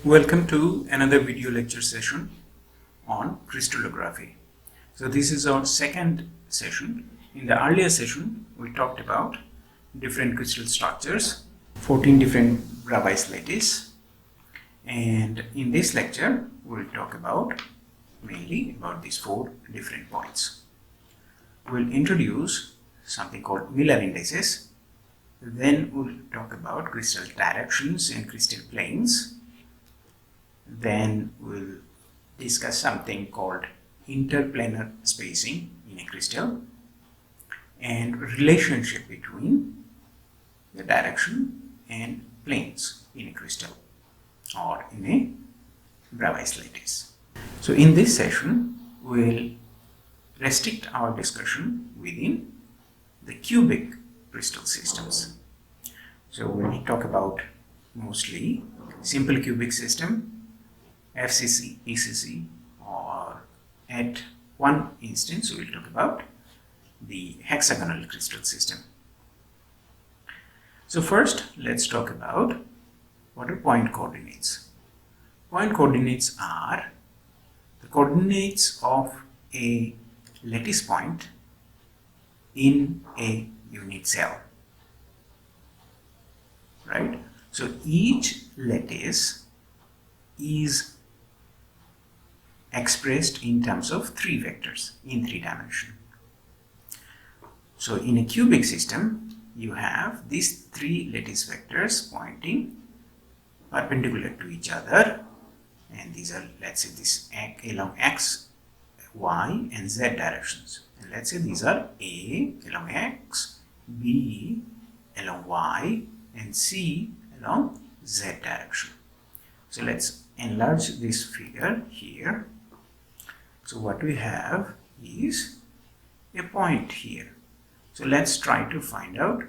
Welcome to another video lecture session on crystallography. So this is our second session. In the earlier session, we talked about different crystal structures, 14 different Bravais lattices, and in this lecture, we'll talk about mainly about these 4 different points. We'll introduce something called Miller indices. Then we'll talk about crystal directions and crystal planes. Then we'll discuss something called interplanar spacing in a crystal and relationship between the direction and planes in a crystal or in a Bravais lattice. So in this session, we'll restrict our discussion within the cubic crystal systems. So we'll talk about mostly simple cubic system, FCC, HCP, or at one instance we'll talk about the hexagonal crystal system. So first let's talk about what are point coordinates. Point coordinates are the coordinates of a lattice point in a unit cell, right? So each lattice is expressed in terms of 3 vectors in 3 dimensions. So in a cubic system, you have these 3 lattice vectors pointing perpendicular to each other, and these are, let's say, this along x, y, and z directions. And let's say these are A along x, B along y, and C along z direction. So let's enlarge this figure here. So what we have is a point here. So let's try to find out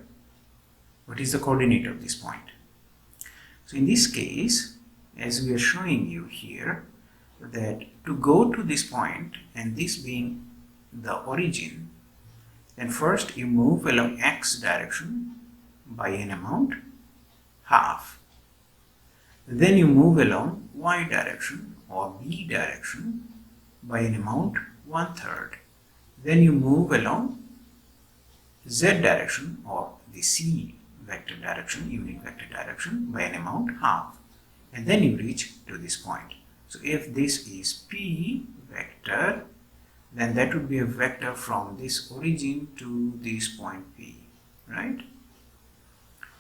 what is the coordinate of this point. So in this case, as we are showing you here, that to go to this point, and this being the origin, then first you move along x direction by an amount half. Then you move along y direction or b direction by an amount 1/3. Then you move along z direction or the c vector direction, unit vector direction, by an amount half. And then you reach to this point. So if this is p vector, then that would be a vector from this origin to this point p, right?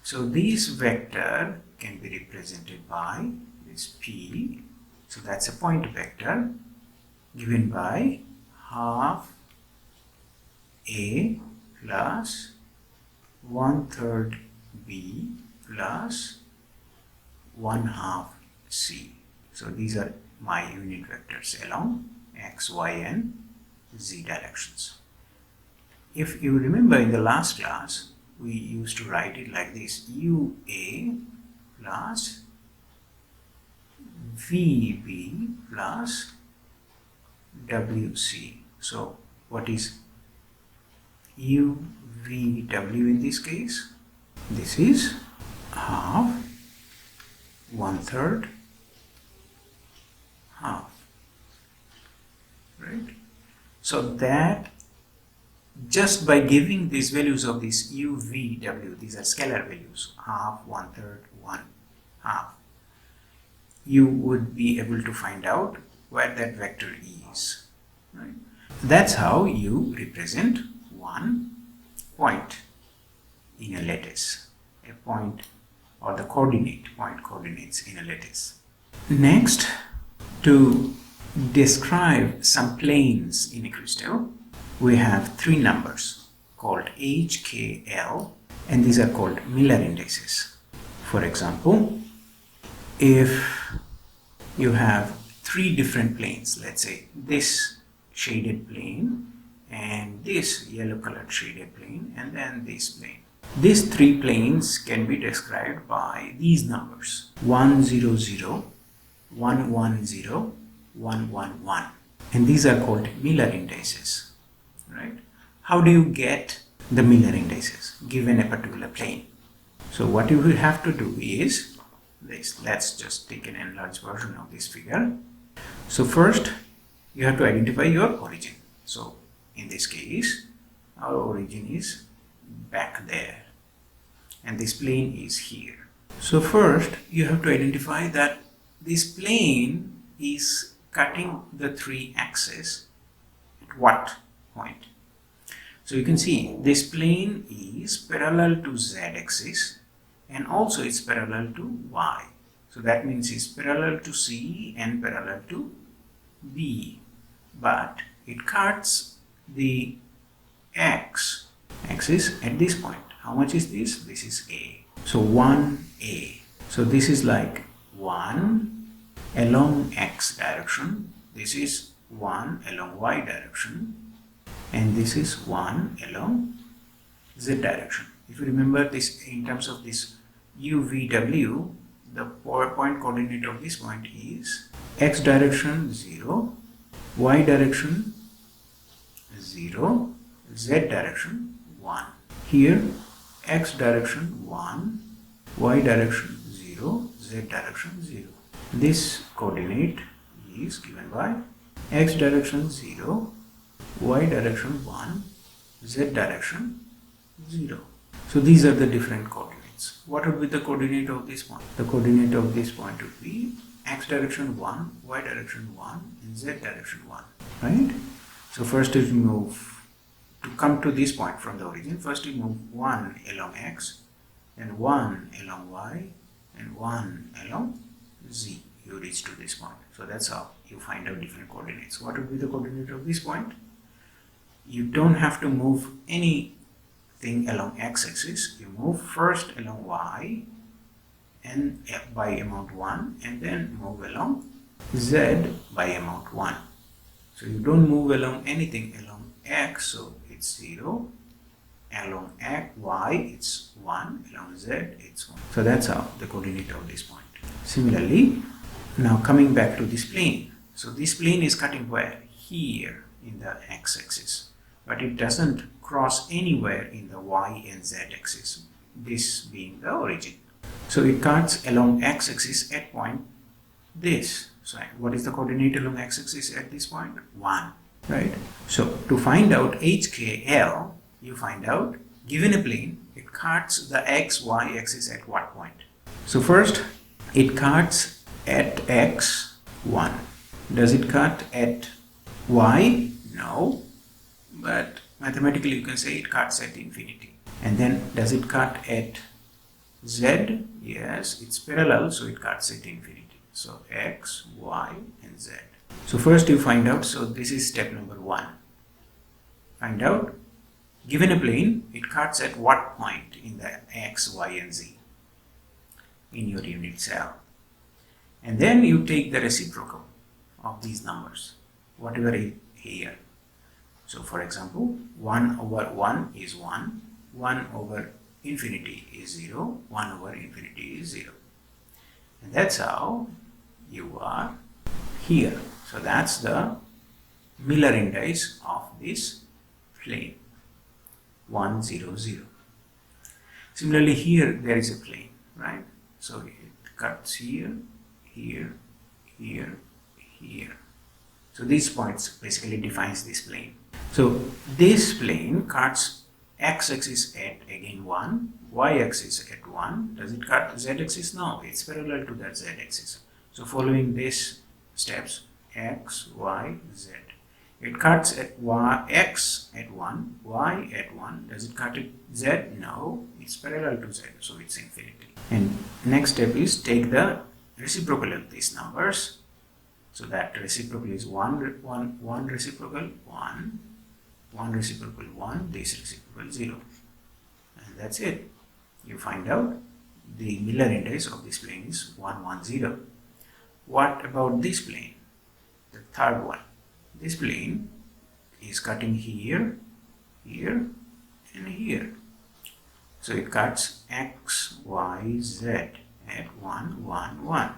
So this vector can be represented by this p. So that's a point vector given by half a plus 1/3 b plus 1/2 c. So these are my unit vectors along x, y, and z directions. If you remember in the last class, we used to write it like this: UA plus VB plus WC. So what is UVW in this case? This is half, 1/3, half, right? So that just by giving these values of this UVW, these are scalar values, half, 1/3, 1/2, you would be able to find out where that vector is, right? That's how you represent one point in a lattice, a point or the coordinate, point coordinates in a lattice. Next, to describe some planes in a crystal, we have 3 numbers called H, K, L, and these are called Miller indices. For example, if you have 3 different planes, let's say this shaded plane and this yellow colored shaded plane and then this plane. These 3 planes can be described by these numbers: 1, 0, 0, 1, 1, 0, 1, 1, 1. And these are called Miller indices, right? How do you get the Miller indices given a particular plane? So what you will have to do is this. Let's just take an enlarged version of this figure. So first you have to identify your origin. So in this case our origin is back there and this plane is here. So first you have to identify that this plane is cutting the three axes at what point. So you can see this plane is parallel to z axis and also it's parallel to y. So that means it's parallel to C and parallel to B. But it cuts the x axis at this point. How much is this? This is A. So 1A. So this is like 1 along x direction. This is 1 along y direction. And this is 1 along z direction. If you remember this in terms of this UVW, the point coordinate of this point is x direction 0, y direction 0, z direction 1. Here x direction 1, y direction 0, z direction 0. This coordinate is given by x direction 0, y direction 1, z direction 0. So these are the different coordinates. What would be the coordinate of this point? The coordinate of this point would be x direction 1, y direction 1 and z direction 1, right? So first is move, to come to this point from the origin, first you move 1 along x, then 1 along y and 1 along z. You reach to this point. So that's how you find out different coordinates. What would be the coordinate of this point? You don't have to move anything along x-axis. You move first along y and by amount 1 and then move along z by amount 1. So you don't move along anything along x, so it's 0. Along y it's 1, along z it's 1. So that's how the coordinate of this point. Similarly, now coming back to this plane. So this plane is cutting where? Here in the x-axis. But it doesn't cross anywhere in the y and z axis, this being the origin. So it cuts along x-axis at point this. So what is the coordinate along x-axis at this point? 1, right? So to find out HKL, you find out, given a plane, it cuts the x, y axis at what point? So first, it cuts at x, 1. Does it cut at y? No. But mathematically you can say it cuts at infinity. And then does it cut at z? Yes, it's parallel, so it cuts at infinity. So x, y and z. So first you find out, so this is step number 1. Find out, given a plane, it cuts at what point in the x, y and z in your unit cell. And then you take the reciprocal of these numbers, whatever is here. So for example, 1 over 1 is 1, 1 over infinity is 0, 1 over infinity is 0. And that's how you are here. So that's the Miller indice of this plane, 1, 0, 0. Similarly here there is a plane, right? So it cuts here, here, here, here. So these points basically defines this plane. So this plane cuts x-axis at again 1, y-axis at 1. Does it cut z-axis? No, it's parallel to that z-axis. So following these steps, x, y, z. It cuts at x at 1, y at 1. Does it cut at z? No, it's parallel to z, so it's infinity. And next step is take the reciprocal of these numbers. So that reciprocal is 1 reciprocal, 1, 1 reciprocal 1, this reciprocal 0. And that's it. You find out the Miller index of this plane is 1, 1, 0. What about this plane? The third one. This plane is cutting here, here and here. So it cuts x, y, z at 1, 1, 1.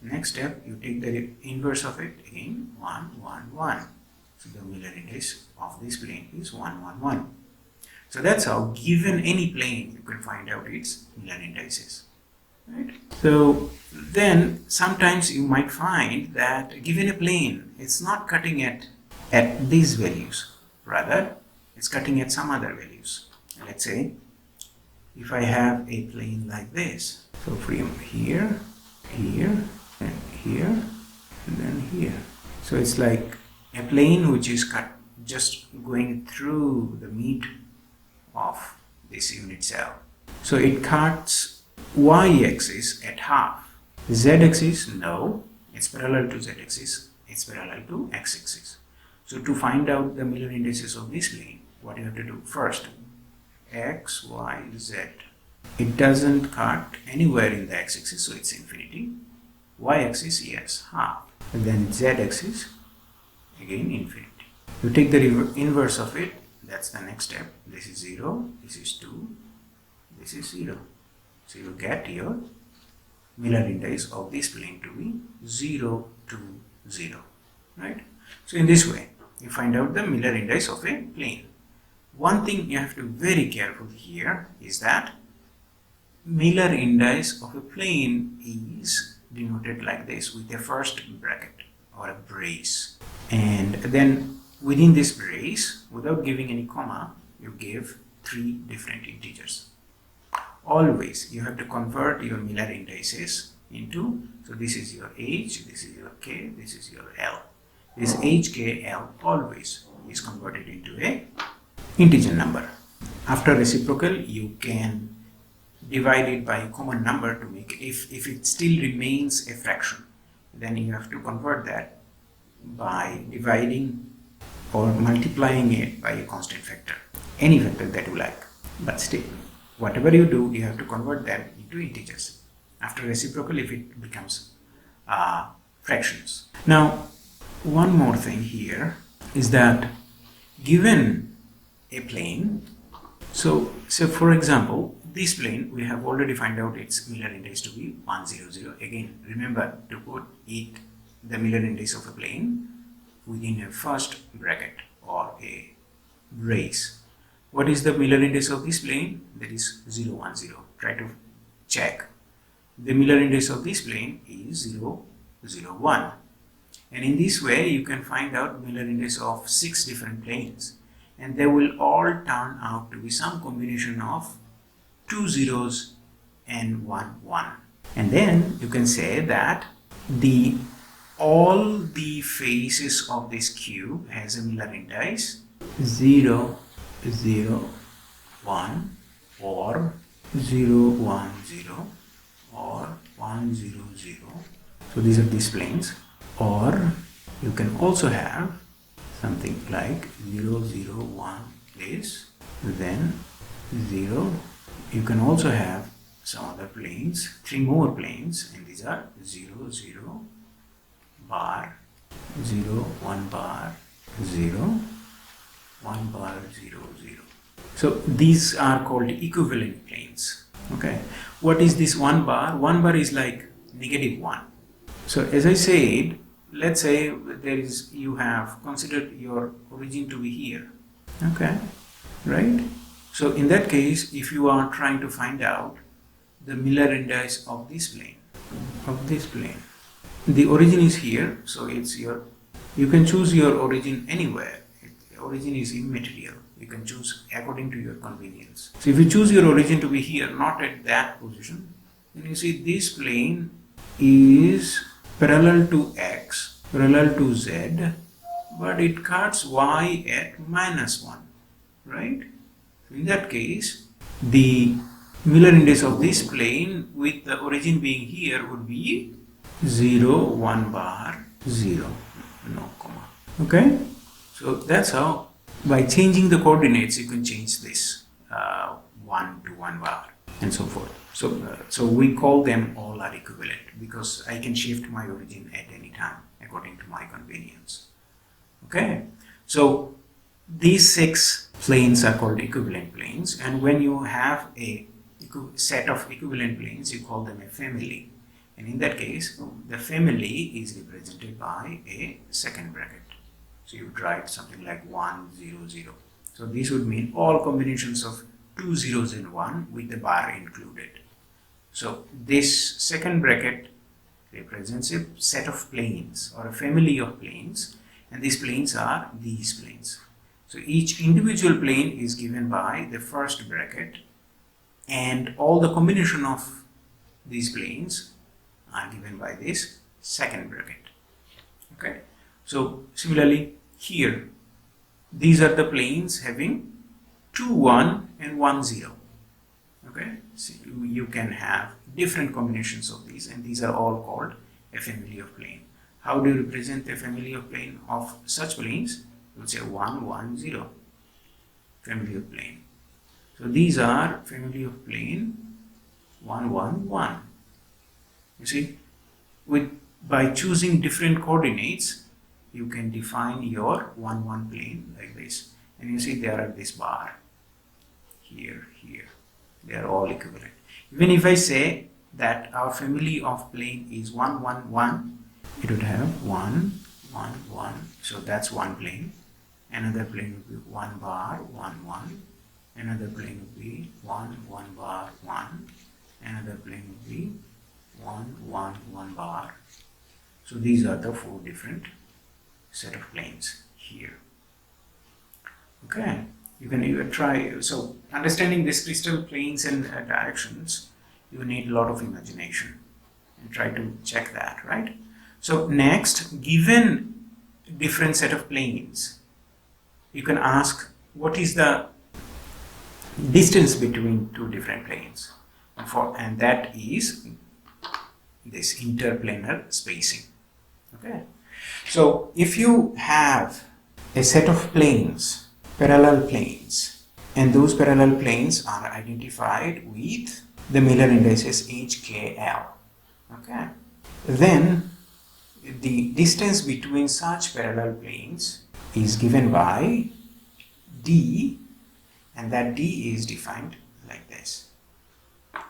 Next step, you take the inverse of it in 1, 1, 1. So the Miller index of this plane is 1, 1, 1. So that's how, given any plane, you can find out its Miller indices. right? So then sometimes you might find that given a plane, it's not cutting at these values, rather it's cutting at some other values. Let's say if I have a plane like this, so from here, here, and here, and then here. So it's like a plane which is cut just going through the meat of this unit cell. So it cuts y-axis at half. Z-axis, no, it's parallel to z-axis, it's parallel to x-axis. So to find out the Miller indices of this plane, what you have to do first, x, y, z. It doesn't cut anywhere in the x-axis, so it's infinity. Y-axis, yes, half. And then z-axis, again infinity. You take the inverse of it, that's the next step. This is 0, this is 2, this is 0. So you get your Miller index of this plane to be 0, 2, 0. Right? So in this way, you find out the Miller index of a plane. One thing you have to be very careful here is that Miller index of a plane is denoted like this with a first bracket or a brace. And then within this brace, without giving any comma, you give 3 different integers. Always you have to convert your Miller indices into, so this is your h, this is your k, this is your l. This h, k, l always is converted into a integer number. After reciprocal, you can divide it by a common number to make it, if it still remains a fraction, then you have to convert that by dividing or multiplying it by a constant factor, any factor that you like. But still, whatever you do, you have to convert them into integers. After reciprocal, if it becomes fractions. Now, one more thing here is that given a plane, so for example, this plane, we have already found out its Miller index to be 100. Again, remember to put it, the Miller index of a plane, within a first bracket or a brace. What is the Miller index of this plane? That is 0, 1, 0. Try to check. The Miller index of this plane is 0, 0, 1. And in this way, you can find out Miller index of 6 different planes. And they will all turn out to be some combination of 2 zeros and 1, 1. And then you can say that all the faces of this cube has a Miller index 0, 0, 1 or 0, 1, 0 or 1, 0, 0. So these are these planes. Or you can also have something like 0, 0, 1 this, then 0. You can also have some other planes, 3 more planes, and these are 0, 0, bar, 0, 1 bar, 0, 1 bar, 0, 0. So these are called equivalent planes. Okay. What is this 1 bar? 1 bar is like negative 1. So as I said, let's say you have considered your origin to be here. Okay. Right? So in that case, if you are trying to find out the Miller index of this plane, the origin is here, so it's you can choose your origin anywhere. Origin is immaterial. You can choose according to your convenience. So if you choose your origin to be here, not at that position, then you see this plane is parallel to x, parallel to z, but it cuts y at -1, right? So in that case, the Miller index of this plane with the origin being here would be 0, 1 bar, 0, no comma. Okay? So that's how, by changing the coordinates, you can change this 1 to 1 bar and so forth. So we call them all are equivalent because I can shift my origin at any time according to my convenience. Okay? So these 6 planes are called equivalent planes, and when you have a set of equivalent planes, you call them a family. And in that case, the family is represented by a second bracket. So you write something like 1, 0, 0. So this would mean all combinations of 2 zeros and 1 with the bar included. So this second bracket represents a set of planes or a family of planes, and these planes are these planes. So each individual plane is given by the first bracket, and all the combination of these planes are given by this second bracket. Okay, so similarly here, these are the planes having 2, 1 and 1, 0. Okay, so you can have different combinations of these, and these are all called a family of plane. How do you represent a family of plane of such planes? You would say 1, 1, 0, family of plane. So these are family of plane 1, 1, 1. You see, by choosing different coordinates, you can define your 1, 1 plane like this. And you see there are this bar here, here. They are all equivalent. Even if I say that our family of plane is 1, 1, 1, it would have 1, 1, 1. So that's one plane. Another plane would be 1 bar, 1, 1. Another plane would be 1, 1 bar, 1. Another plane would be 1, 1, 1 bar. So these are the 4 different set of planes here. Okay, you can even try. So understanding these crystal planes and directions, you need a lot of imagination and try to check that, right? So next, given different set of planes, you can ask what is the distance between two different planes, and that is this interplanar spacing. Okay, so if you have a set of planes, parallel planes, and those parallel planes are identified with the Miller indices H, K, L, okay, then the distance between such parallel planes is given by d, and that d is defined like this.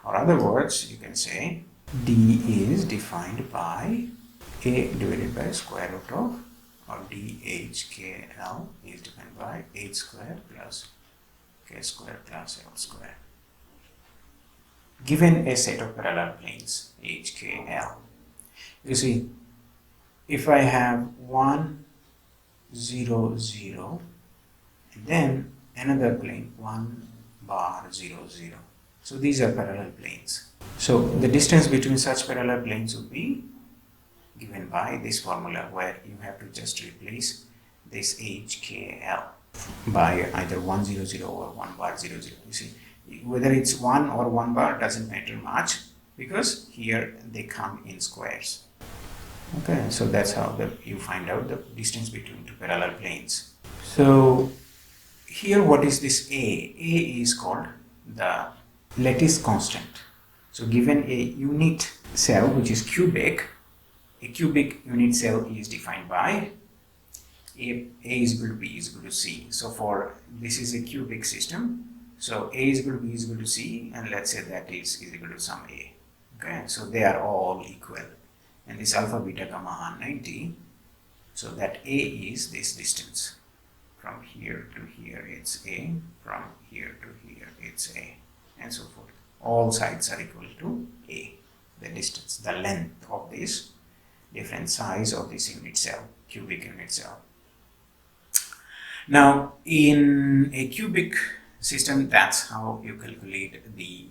Or other words, you can say d is defined by a divided by square root of, or dhkl is defined by h square plus k square plus l square, given a set of parallel planes h, k, l. You see, if I have 1, 0, 0, and then another plane 1 bar 0, 0. So these are parallel planes. So the distance between such parallel planes would be given by this formula, where you have to just replace this h, k, l by either 1, 0, 0 or 1 bar 0, 0. You see, whether it's 1 or 1 bar doesn't matter much, because here they come in squares. Okay, so that's how you find out the distance between two parallel planes. So here, what is this A? A is called the lattice constant. So given a unit cell which is cubic, a cubic unit cell is defined by A is equal to B is equal to C. So for this is a cubic system, so A is equal to B is equal to C, and let's say that is equal to some A. Okay, so they are all equal, and this alpha, beta, gamma are 90. So that A is this distance. From here to here it's A, from here to here it's A, and so forth. All sides are equal to A, the distance, the length of this different size of this unit cell, cubic unit cell. Now in a cubic system, that's how you calculate the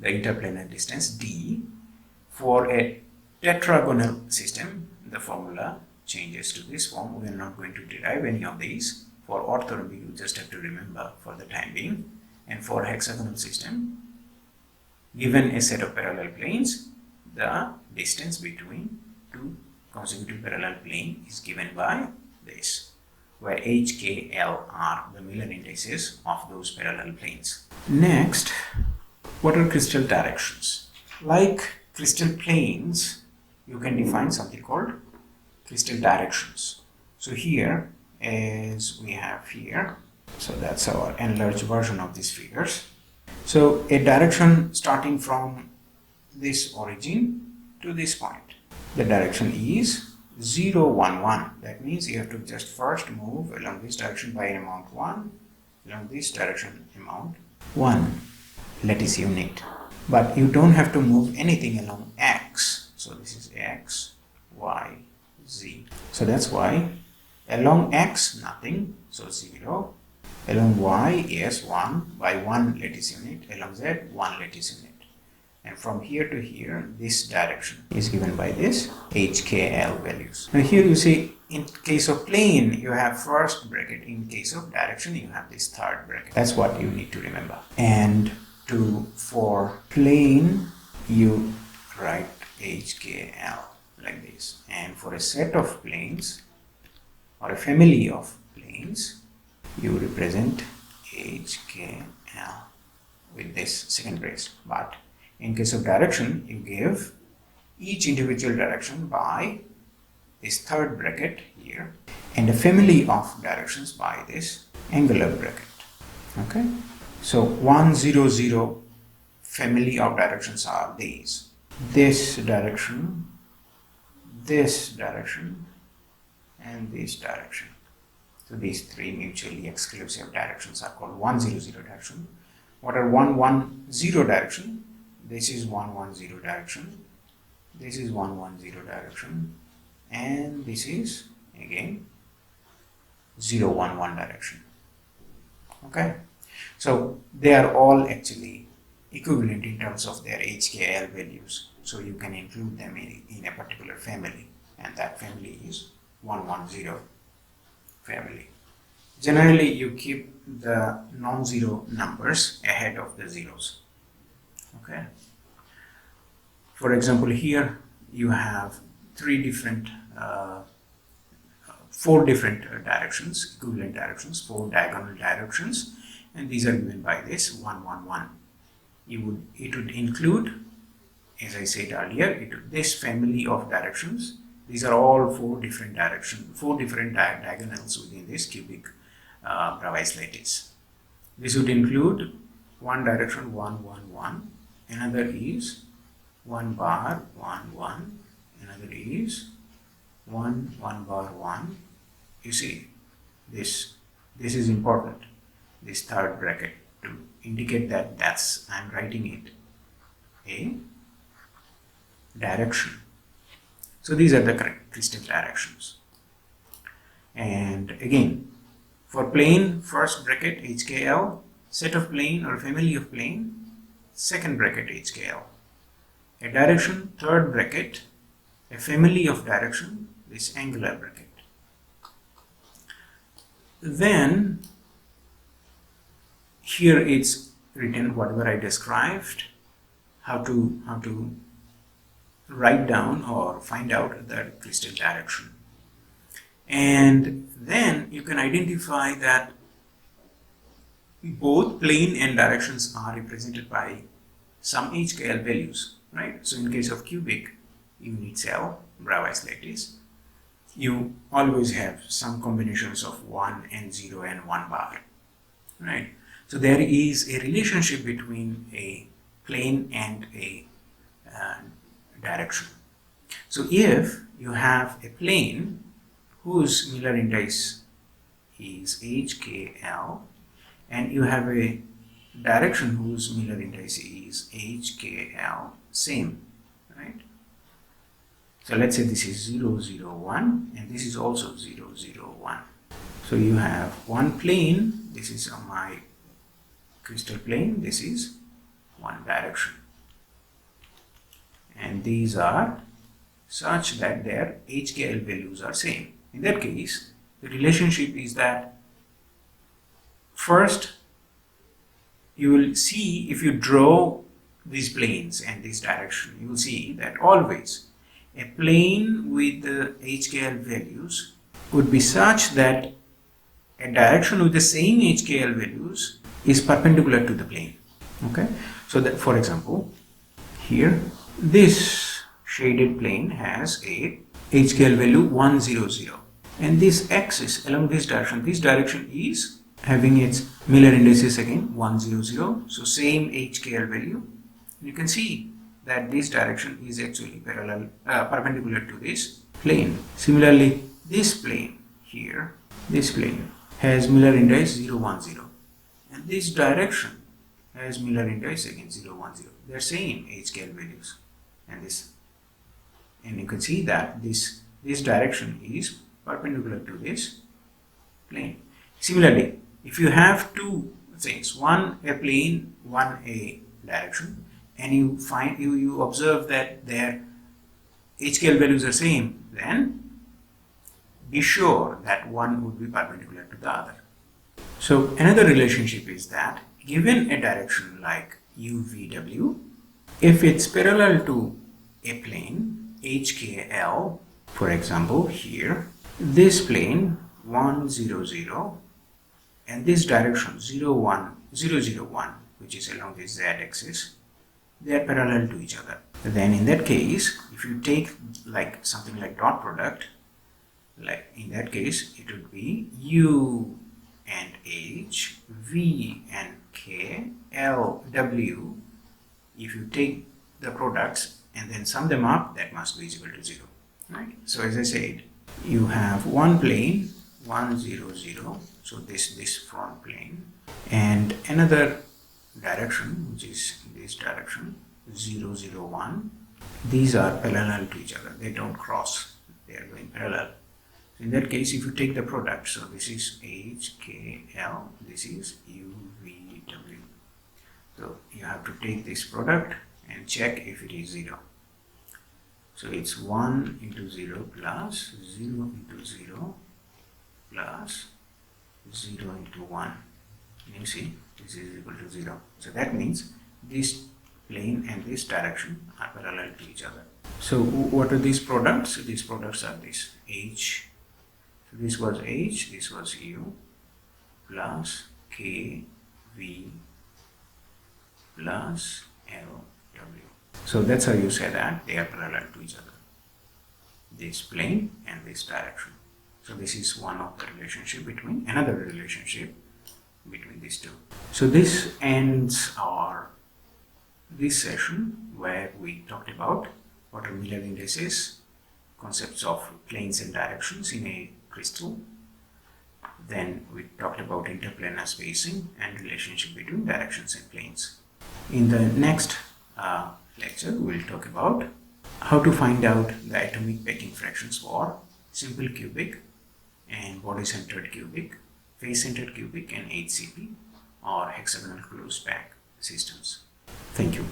interplanar distance d. For a tetragonal system, the formula changes to this form. We are not going to derive any of these. For orthorhombic, you just have to remember for the time being. And for hexagonal system, given a set of parallel planes, the distance between two consecutive parallel planes is given by this, where h, k, l are the Miller indices of those parallel planes. Next, what are crystal directions? Like crystal planes, you can define something called crystal directions. So here, as we have here, so that's our enlarged version of these figures. So a direction starting from this origin to this point, the direction is 0, 1, 1. That means you have to just first move along this direction by amount 1, along this direction amount 1 lattice unit. but you don't have to move anything along x. So this is x, y, z. So that's why along x nothing, so 0. Along y, yes, 1 by 1 lattice unit. Along z, 1 lattice unit. And from here to here, this direction is given by this HKL values. Now here you see, in case of plane, you have first bracket. In case of direction, you have this third bracket. That's what you need to remember. And for plane, you write HKL like this. And for a set of planes or a family of planes, you represent HKL with this second brace. But in case of direction, you give each individual direction by this third bracket here, and a family of directions by this angular bracket. Okay, so 1, 0, 0 family of directions are these: this direction, and this direction. So these three mutually exclusive directions are called 1, 0, 0 direction. What are 1, 1, 0 direction? This is 1, 1, 0 direction. This is 1, 1, 0 direction. And this is again 0, 1, 1 direction. Okay. So they are all actually equivalent in terms of their HKL values. So you can include them in a particular family. And that family is 1, 1, 0 family. Generally, you keep the non-zero numbers ahead of the zeros. Okay. For example, here you have four different directions, equivalent directions, 4 diagonal directions, and these are given by this 1, 1, 1. It would include, as I said earlier, this family of directions. These are all 4 different directions, 4 different diagonals within this cubic Bravais lattice. This would include one direction 1, 1, 1. Another is 1 bar 1, 1. Another is 1, 1 bar 1. You see, this is important. This third bracket to indicate that I'm writing it a direction. So these are the correct crystal directions. And again, for plane, first bracket HKL, set of plane or family of plane, second bracket HKL. A direction, third bracket, a family of direction, this angular bracket. Then here it's written whatever I described, how to write down or find out the crystal direction. And then you can identify that both plane and directions are represented by some HKL values, right? So in case of cubic unit cell, Bravais lattice, you always have some combinations of 1 and 0 and 1 bar, right? So there is a relationship between a plane and a direction. So if you have a plane whose Miller indice is HKL, and you have a direction whose Miller indice is HKL, same, right? So let's say this is 0, 0, 1, and this is also 0, 0, 1. So you have one plane, this is my crystal plane, this is one direction. And these are such that their HKL values are same. In that case, the relationship is that first you will see, if you draw these planes and this direction, you will see that always a plane with the HKL values would be such that a direction with the same HKL values is perpendicular to the plane. Okay, so that, for example, here this shaded plane has a HKL value 1, 0, 0, and this axis along this direction is having its Miller indices again 1, 0, 0, so same HKL value. You can see that this direction is actually perpendicular to this plane. Similarly, this plane here, this plane has Miller index 0, 1, 0, and this direction as Miller index again 0, 1, 0. They're same h-scale values, and you can see that this direction is perpendicular to this plane. Similarly, if you have two things, one a plane, one a direction, and you observe that their h-scale values are same, then be sure that one would be perpendicular to the other. So another relationship is that given a direction like UVW, if it's parallel to a plane HKL, for example here, this plane 1, 0, 0 and this direction 0, 1, 0, 0, 1, which is along this z-axis, they are parallel to each other. Then in that case, if you take like something like dot product, like in that case it would be U and H, V and K, L, W. If you take the products and then sum them up, that must be equal to 0, right? So as I said, you have one plane 1, 0, 0, so this front plane, and another direction which is this direction 0, 0, 1. These are parallel to each other, they don't cross, they are going parallel. In that case, if you take the product, so this is H, K, L, this is U, V, W. So you have to take this product and check if it is 0. So it's 1 into 0 plus 0 into 0 plus 0 into 1. You see, this is equal to 0. So that means this plane and this direction are parallel to each other. So what are these products? These products are this H. So this was H, this was U, plus K, V, plus L, W. So that's how you say that they are parallel to each other, this plane and this direction. So this is one of the relationship between, another relationship between these two. So this ends this session where we talked about what are Miller indices, concepts of planes and directions in a crystal. Then we talked about interplanar spacing and relationship between directions and planes. In the next lecture, we will talk about how to find out the atomic packing fractions for simple cubic and body-centered cubic, face-centered cubic and HCP or hexagonal closed pack systems. Thank you.